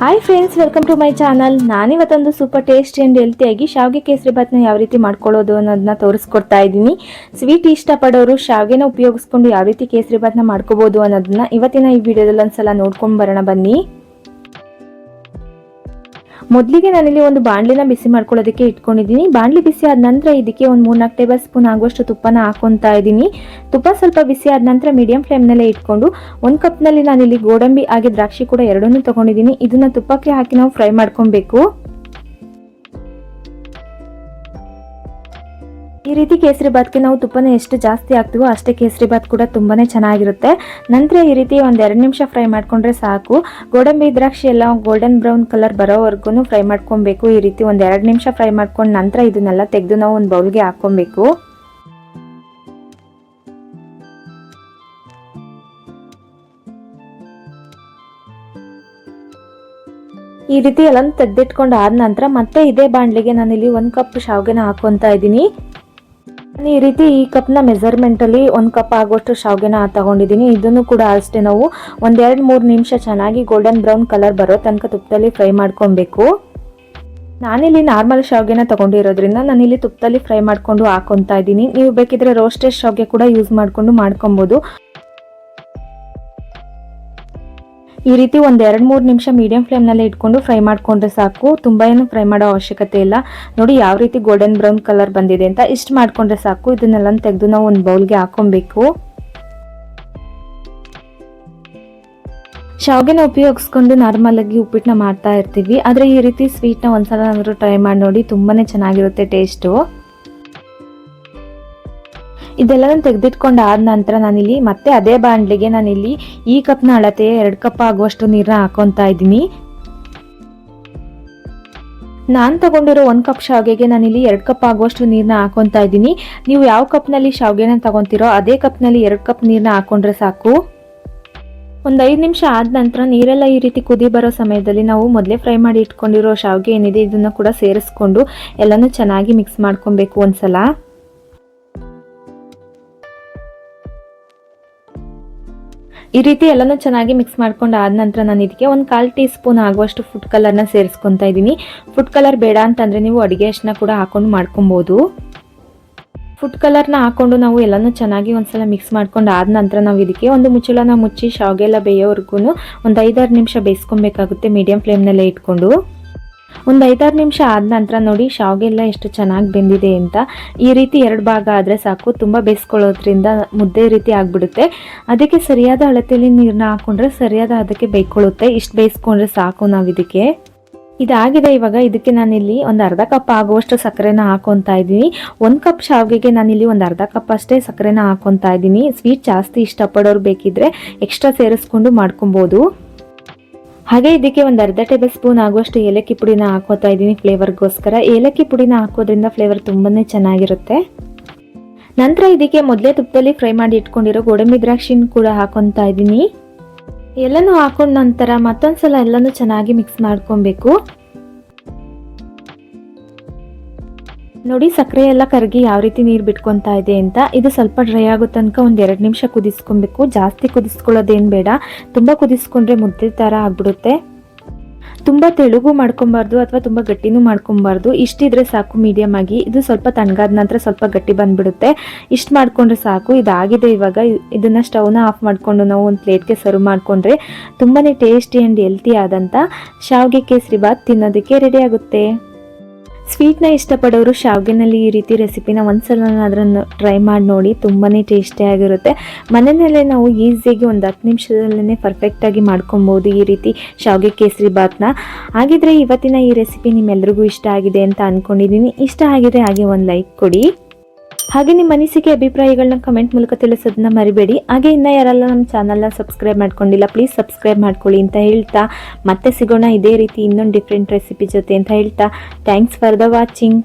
Hi friends, welcome to my channel. ನಾನಿವತ್ತೊಂದು super tasty and ಹೆಲ್ತಿಯಾಗಿ ಶಾವಿಗೆ ಕೇಸರಿ ಬಾತ್ನ ಯಾವ ರೀತಿ ಮಾಡ್ಕೊಳ್ಳೋದು ಅನ್ನೋದನ್ನ ತೋರಿಸ್ಕೊಡ್ತಾ ಇದ್ದೀನಿ. ಸ್ವೀಟ್ ಇಷ್ಟಪಡೋರು ಶಾವಿಗೆನ ಉಪಯೋಗಿಸ್ಕೊಂಡು ಯಾವ ರೀತಿ ಕೇಸರಿ ಬಾತ್ನ ಮಾಡ್ಕೋಬೋದು ಅನ್ನೋದನ್ನ ಇವತ್ತಿನ ಈ ವಿಡಿಯೋದಲ್ಲಿ ಒಂದ್ಸಲ ನೋಡ್ಕೊಂಡು ಬರೋಣ ಬನ್ನಿ. ಮೊದಲಿಗೆ ನಾನಿಲ್ಲಿ ಒಂದು ಬಾಣಲಿನ ಬಿಸಿ ಮಾಡ್ಕೊಳ್ಳೋದಕ್ಕೆ ಇಟ್ಕೊಂಡಿದ್ದೀನಿ. ಬಾಣಲಿ ಬಿಸಿ ಆದ ನಂತರ ಇದಕ್ಕೆ ಒಂದು 3-4 ಟೇಬಲ್ ಸ್ಪೂನ್ ಆಗುವಷ್ಟು ತುಪ್ಪನ ಹಾಕೊತಾ ಇದ್ದೀನಿ. ತುಪ್ಪ ಸ್ವಲ್ಪ ಬಿಸಿ ಆದ ನಂತರ ಮೀಡಿಯಂ ಫ್ಲೇಮ್ನಲ್ಲೇ ಇಟ್ಕೊಂಡು 1 ಕಪ್ನಲ್ಲಿ ನಾನಿಲ್ಲಿ ಗೋಡಂಬಿ ಹಾಗೆ ದ್ರಾಕ್ಷಿ ಕೂಡ ಎರಡನ್ನೂ ತಗೊಂಡಿದ್ದೀನಿ. ಇದನ್ನ ತುಪ್ಪಕ್ಕೆ ಹಾಕಿ ನಾವು ಫ್ರೈ ಮಾಡ್ಕೊಬೇಕು. ಈ ರೀತಿ ಕೇಸರಿ ಬಾತ್ಗೆ ನಾವು ತುಪ್ಪನ ಎಷ್ಟು ಜಾಸ್ತಿ ಹಾಕ್ತೀವೋ ಅಷ್ಟೇ ಕೇಸರಿ ಬಾತ್ ಕೂಡ ತುಂಬಾನೇ ಚೆನ್ನಾಗಿರುತ್ತೆ. ನಂತರ ಈ ರೀತಿ ಒಂದು 2 ನಿಮಿಷ ಫ್ರೈ ಮಾಡ್ಕೊಂಡ್ರೆ ಸಾಕು. ಗೋಡಂಬಿ ದ್ರಾಕ್ಷಿ ಎಲ್ಲ ಗೋಲ್ಡನ್ ಬ್ರೌನ್ ಕಲರ್ ಬರೋವರೆಗೂ ಫ್ರೈ ಮಾಡ್ಕೊಬೇಕು. ಈ ರೀತಿ ಒಂದು 2 ನಿಮಿಷ ಫ್ರೈ ಮಾಡ್ಕೊಂಡು ನಂತರ ಇದನ್ನೆಲ್ಲ ತೆಗೆದು ನಾವು ಒಂದು ಬೌಲ್ಗೆ ಹಾಕೊಬೇಕು. ಈ ರೀತಿ ಎಲ್ಲ ತೆಗೆದಿಟ್ಕೊಂಡು ಆದ ನಂತರ ಮತ್ತೆ ಇದೇ ಬಾಣಲಿಗೆ ನಾನಿಲ್ಲಿ 1 ಕಪ್ ಶಾವಿಗೆನ ಹಾಕೊತಾ ಇದ್ದೀನಿ. ಈ ರೀತಿ ಈ ಕಪ್ನ ಮೆಜರ್ಮೆಂಟ್ ಅಲ್ಲಿ 1 ಕಪ್ ಆಗುವಷ್ಟು ಶಾವಿಗೆನ ತಗೊಂಡಿದ್ದೀನಿ. ಇದನ್ನು ಕೂಡ ಅಷ್ಟೇ ನಾವು ಒಂದು 2-3 ನಿಮಿಷ ಚೆನ್ನಾಗಿ ಗೋಲ್ಡನ್ ಬ್ರೌನ್ ಕಲರ್ ಬರೋ ತನಕ ತುಪ್ಪದಲ್ಲಿ ಫ್ರೈ ಮಾಡ್ಕೊಬೇಕು. ನಾನಿಲ್ಲಿ ನಾರ್ಮಲ್ ಶಾವಿಗೆನ ತಗೊಂಡಿರೋದ್ರಿಂದ ನಾನಿಲ್ಲಿ ತುಪ್ಪದಲ್ಲಿ ಫ್ರೈ ಮಾಡ್ಕೊಂಡು ಹಾಕೊತಾ ಇದ್ದೀನಿ. ನೀವು ಬೇಕಿದ್ರೆ ರೋಸ್ಟೆಡ್ ಶಾವಿಗೆ ಕೂಡ ಯೂಸ್ ಮಾಡ್ಕೊಂಡು ಮಾಡ್ಕೊಬಹುದು. ಈ ರೀತಿ ಒಂದು 2-3 ನಿಮಿಷ ಮೀಡಿಯಂ ಫ್ಲೇಮ್ನಲ್ಲೇ ಇಟ್ಕೊಂಡು ಫ್ರೈ ಮಾಡ್ಕೊಂಡ್ರೆ ಸಾಕು. ತುಂಬ ಏನು ಫ್ರೈ ಮಾಡೋ ಅವಶ್ಯಕತೆ ಇಲ್ಲ. ನೋಡಿ ಯಾವ ರೀತಿ ಗೋಲ್ಡನ್ ಬ್ರೌನ್ ಕಲರ್ ಬಂದಿದೆ ಅಂತ. ಇಷ್ಟು ಮಾಡ್ಕೊಂಡ್ರೆ ಸಾಕು. ಇದನ್ನೆಲ್ಲ ತೆಗೆದು ನಾವು ಒಂದು ಬೌಲ್ಗೆ ಹಾಕೊಬೇಕು. ಶಾವಿಗೆನ ಉಪಯೋಗಿಸ್ಕೊಂಡು ನಾರ್ಮಲ್ ಆಗಿ ಉಪ್ಪಿಟ್ಟನ್ನ ಮಾಡ್ತಾ ಇರ್ತೀವಿ. ಆದರೆ ಈ ರೀತಿ ಸ್ವೀಟ್ನ ಒಂದ್ಸಲ ಟ್ರೈ ಮಾಡಿ ನೋಡಿ, ತುಂಬಾನೇ ಚೆನ್ನಾಗಿರುತ್ತೆ ಟೇಸ್ಟು. ಇದೆಲ್ಲ ತೆಗೆದಿಟ್ಕೊಂಡು ಆದ ನಂತರ ನಾನಿಲ್ಲಿ ಮತ್ತೆ ಅದೇ ಬಾಣಲಿಗೆ ನಾನಿಲ್ಲಿ ಈ ಕಪ್ನ ಅಳತೆ 2 ಕಪ್ ಆಗುವಷ್ಟು ನೀರನ್ನ ಹಾಕೊತಾ ಇದ್ದೀನಿ. ನಾನು ತಗೊಂಡಿರೋ 1 ಕಪ್ ಶಾವಿಗೆಗೆ ನಾನಿಲ್ಲಿ 2 ಕಪ್ ಆಗುವಷ್ಟು ನೀರನ್ನ ಹಾಕೊತಾ ಇದ್ದೀನಿ. ನೀವು ಯಾವ ಕಪ್ನಲ್ಲಿ ಶಾವಿಗೆನ ತಗೊಂತೀರೋ ಅದೇ ಕಪ್ನಲ್ಲಿ 2 ಕಪ್ ನೀರನ್ನ ಹಾಕೊಂಡ್ರೆ ಸಾಕು. ಒಂದು 5 ನಿಮಿಷ ಆದ ನಂತರ ನೀರೆಲ್ಲ ಈ ರೀತಿ ಕುದಿ ಬರೋ ಸಮಯದಲ್ಲಿ ನಾವು ಮೊದಲೇ ಫ್ರೈ ಮಾಡಿ ಇಟ್ಕೊಂಡಿರೋ ಶಾವಿಗೆ ಏನಿದೆ ಇದನ್ನ ಕೂಡ ಸೇರಿಸ್ಕೊಂಡು ಎಲ್ಲನೂ ಚೆನ್ನಾಗಿ ಮಿಕ್ಸ್ ಮಾಡ್ಕೊಬೇಕು ಒಂದ್ಸಲ. ಈ ರೀತಿ ಎಲ್ಲನೂ ಚೆನ್ನಾಗಿ ಮಿಕ್ಸ್ ಮಾಡ್ಕೊಂಡು ಆದ ನಂತರ ನಾನು ಇದಕ್ಕೆ ಒಂದು 1/4 ಟೀ ಸ್ಪೂನ್ ಆಗುವಷ್ಟು ಫುಡ್ ಕಲರ್ನ ಸೇರಿಸ್ಕೊತಾ ಇದ್ದೀನಿ. ಫುಡ್ ಕಲರ್ ಬೇಡ ಅಂತಂದರೆ ನೀವು ಅಡುಗೆ ಅರಿಶಿನ ಕೂಡ ಹಾಕೊಂಡು ಮಾಡ್ಕೊಬೋದು. ಫುಡ್ ಕಲರ್ನ ಹಾಕೊಂಡು ನಾವು ಎಲ್ಲನೂ ಚೆನ್ನಾಗಿ ಒಂದ್ಸಲ ಮಿಕ್ಸ್ ಮಾಡ್ಕೊಂಡು ಆದ ನಂತರ ನಾವು ಇದಕ್ಕೆ ಒಂದು ಮುಚ್ಚಳನ ಮುಚ್ಚಿ ಶಾವಿಗೆ ಎಲ್ಲ ಬೇಯೋವರೆಗೂ ಒಂದು 5-6 ನಿಮಿಷ ಬೇಯಿಸ್ಕೊಬೇಕಾಗುತ್ತೆ ಮೀಡಿಯಂ ಫ್ಲೇಮ್ನಲ್ಲೇ ಇಟ್ಕೊಂಡು. ಒಂದು 5-6 ನಿಮಿಷ ಆದ ನಂತರ ನೋಡಿ ಶಾವಿಗೆ ಎಲ್ಲ ಎಷ್ಟು ಚೆನ್ನಾಗಿ ಬೆಂದಿದೆ ಅಂತ. ಈ ರೀತಿ 2 ಭಾಗ ಆದರೆ ಸಾಕು. ತುಂಬ ಬೇಯಿಸ್ಕೊಳ್ಳೋದ್ರಿಂದ ಮುದ್ದೆ ರೀತಿ ಆಗಿಬಿಡುತ್ತೆ. ಅದಕ್ಕೆ ಸರಿಯಾದ ಅಳತೆಯಲ್ಲಿ ನೀರನ್ನ ಹಾಕೊಂಡ್ರೆ ಸರಿಯಾದ ಅದಕ್ಕೆ ಬೇಯ್ಕೊಳ್ಳುತ್ತೆ. ಇಷ್ಟು ಬೇಯಿಸ್ಕೊಂಡ್ರೆ ಸಾಕು ನಾವು ಇದಕ್ಕೆ. ಇದಾಗಿದೆ. ಇವಾಗ ಇದಕ್ಕೆ ನಾನಿಲ್ಲಿ ಒಂದು 1/2 ಕಪ್ ಆಗುವಷ್ಟು ಸಕ್ಕರೆನ ಹಾಕೊತಾ ಇದ್ದೀನಿ. 1 ಕಪ್ ಶಾವಿಗೆಗೆ ನಾನಿಲ್ಲಿ ಒಂದು 1/2 ಕಪ್ ಅಷ್ಟೇ ಸಕ್ಕರೆನ ಹಾಕೊತಾ ಇದ್ದೀನಿ. ಸ್ವೀಟ್ ಜಾಸ್ತಿ ಇಷ್ಟಪಡೋರು ಬೇಕಿದ್ರೆ ಎಕ್ಸ್ಟ್ರಾ ಸೇರಿಸ್ಕೊಂಡು ಮಾಡ್ಕೊಬೋದು. ಹಾಗೆ ಇದಕ್ಕೆ ಒಂದು 1/2 ಟೇಬಲ್ ಸ್ಪೂನ್ ಆಗುವಷ್ಟು ಏಲಕ್ಕಿ ಪುಡಿನ ಹಾಕೋತಾ ಇದ್ದೀನಿ ಫ್ಲೇವರ್ಗೋಸ್ಕರ. ಏಲಕ್ಕಿ ಪುಡಿನ ಹಾಕೋದ್ರಿಂದ ಫ್ಲೇವರ್ ತುಂಬಾನೇ ಚೆನ್ನಾಗಿರುತ್ತೆ. ನಂತರ ಇದಕ್ಕೆ ಮೊದಲೇ ತುಪ್ಪದಲ್ಲಿ ಫ್ರೈ ಮಾಡಿ ಇಟ್ಕೊಂಡಿರೋ ಗೋಡಂಬಿ ದ್ರಾಕ್ಷಿನ ಕೂಡ ಹಾಕೊತಾ ಇದ್ದೀನಿ. ಎಲ್ಲನೂ ಹಾಕೊಂಡ ನಂತರ ಮತ್ತೊಂದ್ಸಲ ಎಲ್ಲನೂ ಚೆನ್ನಾಗಿ ಮಿಕ್ಸ್ ಮಾಡ್ಕೊಬೇಕು. ನೋಡಿ ಸಕ್ಕರೆ ಎಲ್ಲ ಕರಗಿ ಯಾವ ರೀತಿ ನೀರು ಬಿಟ್ಕೊತಾ ಇದೆ ಅಂತ. ಇದು ಸ್ವಲ್ಪ ಡ್ರೈ ಆಗೋ ತನಕ ಒಂದು 2 ನಿಮಿಷ ಕುದಿಸ್ಕೊಬೇಕು. ಜಾಸ್ತಿ ಕುದಿಸ್ಕೊಳ್ಳೋದೇನು ಬೇಡ. ತುಂಬ ಕುದಿಸ್ಕೊಂಡ್ರೆ ಮುದ್ದೆ ಥರ ಆಗ್ಬಿಡುತ್ತೆ. ತುಂಬ ತೆಳುಗೂ ಮಾಡ್ಕೊಬಾರ್ದು ಅಥವಾ ತುಂಬ ಗಟ್ಟಿನೂ ಮಾಡ್ಕೊಬಾರ್ದು. ಇಷ್ಟಿದ್ರೆ ಸಾಕು ಮೀಡಿಯಮ್ ಆಗಿ. ಇದು ಸ್ವಲ್ಪ ತಣ್ಣಗಾದ ನಂತರ ಸ್ವಲ್ಪ ಗಟ್ಟಿ ಬಂದ್ಬಿಡುತ್ತೆ. ಇಷ್ಟು ಮಾಡ್ಕೊಂಡ್ರೆ ಸಾಕು. ಇದಾಗಿದೆ. ಇವಾಗ ಇದನ್ನ ಸ್ಟವ್ನ ಆಫ್ ಮಾಡಿಕೊಂಡು ನಾವು ಒಂದು ಪ್ಲೇಟ್ಗೆ ಸರ್ವ್ ಮಾಡಿಕೊಂಡ್ರೆ ತುಂಬಾ ಟೇಸ್ಟಿ ಆ್ಯಂಡ್ ಹೆಲ್ತಿ ಆದಂಥ ಶಾವಿಗೆ ಕೇಸರಿ ಬಾತ್ ತಿನ್ನೋದಕ್ಕೆ ರೆಡಿ ಆಗುತ್ತೆ. ಸ್ವೀಟ್ನ ಇಷ್ಟಪಡೋರು ಶಾವಿಗೆನಲ್ಲಿ ಈ ರೀತಿ ರೆಸಿಪಿನ ಒಂದ್ಸಲ ಅದನ್ನು ಟ್ರೈ ಮಾಡಿ ನೋಡಿ. ತುಂಬಾ ಟೇಸ್ಟಿಯಾಗಿರುತ್ತೆ. ಮನೆಯಲ್ಲೇ ನಾವು ಈಸಿಯಾಗಿ ಒಂದು 10 ನಿಮಿಷದಲ್ಲೇ ಪರ್ಫೆಕ್ಟಾಗಿ ಮಾಡ್ಕೊಬೋದು ಈ ರೀತಿ ಶಾವಿಗೆ ಕೇಸರಿ ಬಾತ್ನ. ಹಾಗಿದ್ರೆ ಇವತ್ತಿನ ಈ ರೆಸಿಪಿ ನಿಮ್ಮೆಲ್ರಿಗೂ ಇಷ್ಟ ಆಗಿದೆ ಅಂತ ಅಂದ್ಕೊಂಡಿದ್ದೀನಿ. ಇಷ್ಟ ಆಗಿದ್ರೆ ಹಾಗೆ ಒಂದು ಲೈಕ್ ಕೊಡಿ. ಹಾಗೆ ನಿಮ್ಮ ಅನಿಸಿಕೆ ಅಭಿಪ್ರಾಯಗಳನ್ನ ಕಮೆಂಟ್ ಮೂಲಕ ತಿಳಿಸೋದನ್ನ ಮರಿಬೇಡಿ. ಹಾಗೆ ಇನ್ನು ಯಾರೆಲ್ಲ ನಮ್ಮ ಚಾನಲ್ನ ಸಬ್ಸ್ಕ್ರೈಬ್ ಮಾಡ್ಕೊಂಡಿಲ್ಲ ಪ್ಲೀಸ್ ಸಬ್ಸ್ಕ್ರೈಬ್ ಮಾಡ್ಕೊಳ್ಳಿ ಅಂತ ಹೇಳ್ತಾ ಮತ್ತೆ ಸಿಗೋಣ ಇದೇ ರೀತಿ ಇನ್ನೊಂದು ಡಿಫ್ರೆಂಟ್ ರೆಸಿಪಿ ಜೊತೆ ಅಂತ ಹೇಳ್ತಾ ಥ್ಯಾಂಕ್ಸ್ ಫಾರ್ ದ ವಾಚಿಂಗ್.